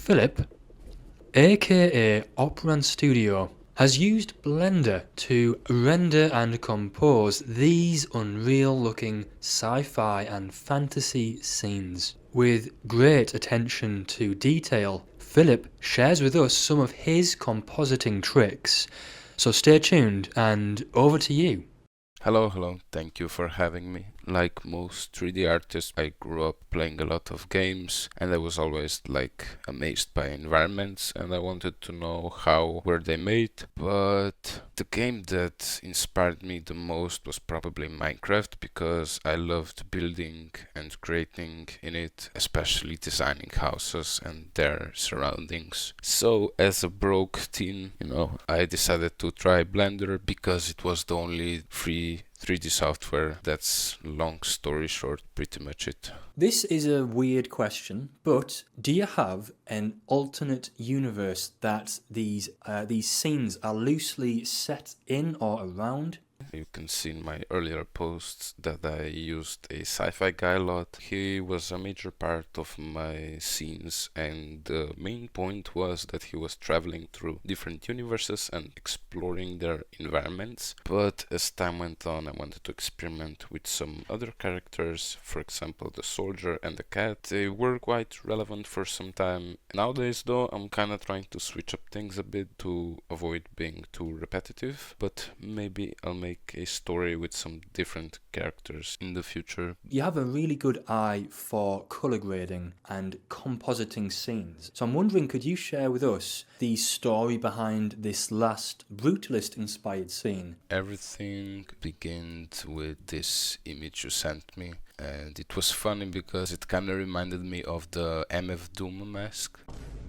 Philip, aka Operan Studio, has used Blender to render and compose these unreal looking sci-fi and fantasy scenes. With great attention to detail, Philip shares with us some of his compositing tricks. So stay tuned and over to you. Hello, thank you for having me. Like most 3D artists, I grew up playing a lot of games and I was always amazed by environments and I wanted to know how were they made. But the game that inspired me the most was probably Minecraft because I loved building and creating in it, especially designing houses and their surroundings. So as a broke teen, I decided to try Blender because it was the only free 3D software. That's long story short, pretty much it. This is a weird question, but do you have an alternate universe that these scenes are loosely set in or around? You can see in my earlier posts that I used a sci-fi guy a lot. He was a major part of my scenes, and the main point was that he was traveling through different universes and exploring their environments. But as time went on, I wanted to experiment with some other characters, for example the soldier and the cat. They were quite relevant for some time. Nowadays though, I'm kinda trying to switch up things a bit to avoid being too repetitive, but maybe I'll make a story with some different characters in the future. You have a really good eye for colour grading and compositing scenes. So I'm wondering, could you share with us the story behind this last Brutalist inspired scene? Everything began with this image you sent me, and it was funny because it kind of reminded me of the MF Doom mask.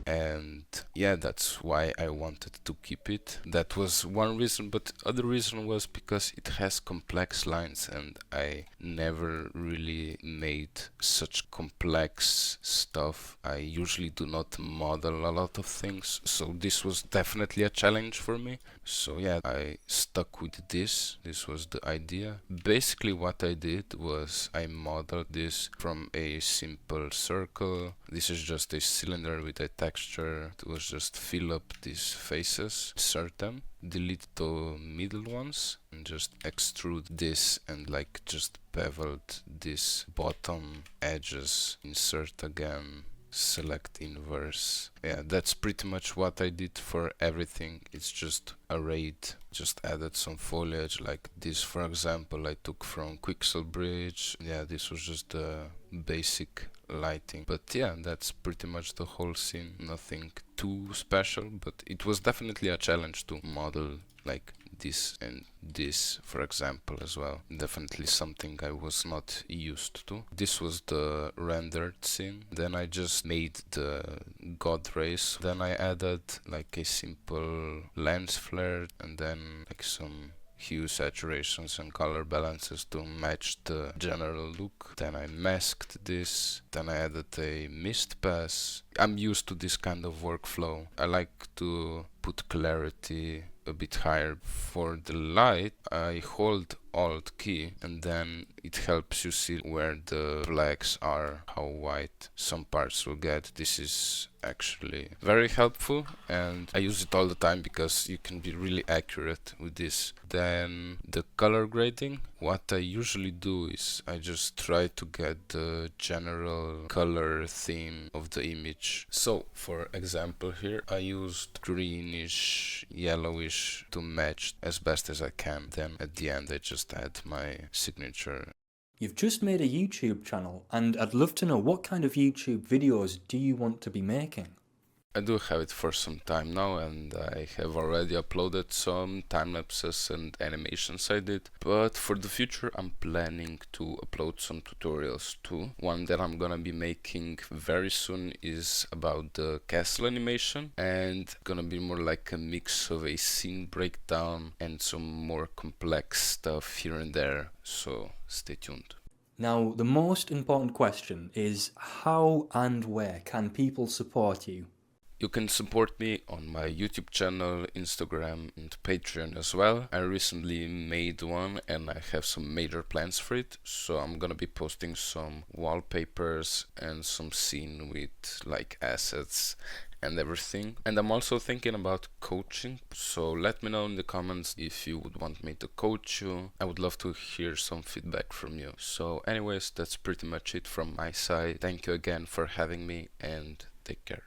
And yeah, that's why I wanted to keep it. That was one reason, but other reason was because it has complex lines and I never really made such complex stuff. I usually do not model a lot of things, so this was definitely a challenge for me. So yeah, I stuck with this. This was the idea. Basically what I did was I modeled this from a simple circle. This is just a cylinder with a texture. It was just fill up these faces, insert them, delete the middle ones, and just extrude this and just beveled these bottom edges, insert again, select inverse. Yeah, that's pretty much what I did for everything. It's just arrayed, just added some foliage like this, for example, I took from Quixel Bridge. Yeah, this was just the basic lighting. But yeah, that's pretty much the whole scene. Nothing too special, but it was definitely a challenge to model like this and this, for example, as well. Definitely something I was not used to. This was the rendered scene. Then I just made the god rays. Then I added like a simple lens flare and then some hue saturations and color balances to match the general look. Then I masked this, then I added a mist pass. I'm used to this kind of workflow. I like to put clarity a bit higher. For the light, I hold Alt key and then it helps you see where the blacks are, how white some parts will get. This is actually very helpful and I use it all the time because you can be really accurate with this. Then the color grading, what I usually do is I just try to get the general color theme of the image. So for example here I used greenish, yellowish to match as best as I can. Then at the end I just add my signature. You've just made a YouTube channel, and I'd love to know what kind of YouTube videos do you want to be making? I do have it for some time now and I have already uploaded some time lapses and animations I did, but for the future I'm planning to upload some tutorials too. One that I'm gonna be making very soon is about the castle animation and gonna be more like a mix of a scene breakdown and some more complex stuff here and there, so stay tuned. Now, the most important question is how and where can people support you? You can support me on my YouTube channel, Instagram and Patreon as well. I recently made one and I have some major plans for it, so I'm gonna be posting some wallpapers and some scene with assets and everything. And I'm also thinking about coaching, so let me know in the comments if you would want me to coach you. I would love to hear some feedback from you. So anyways, that's pretty much it from my side. Thank you again for having me, and take care.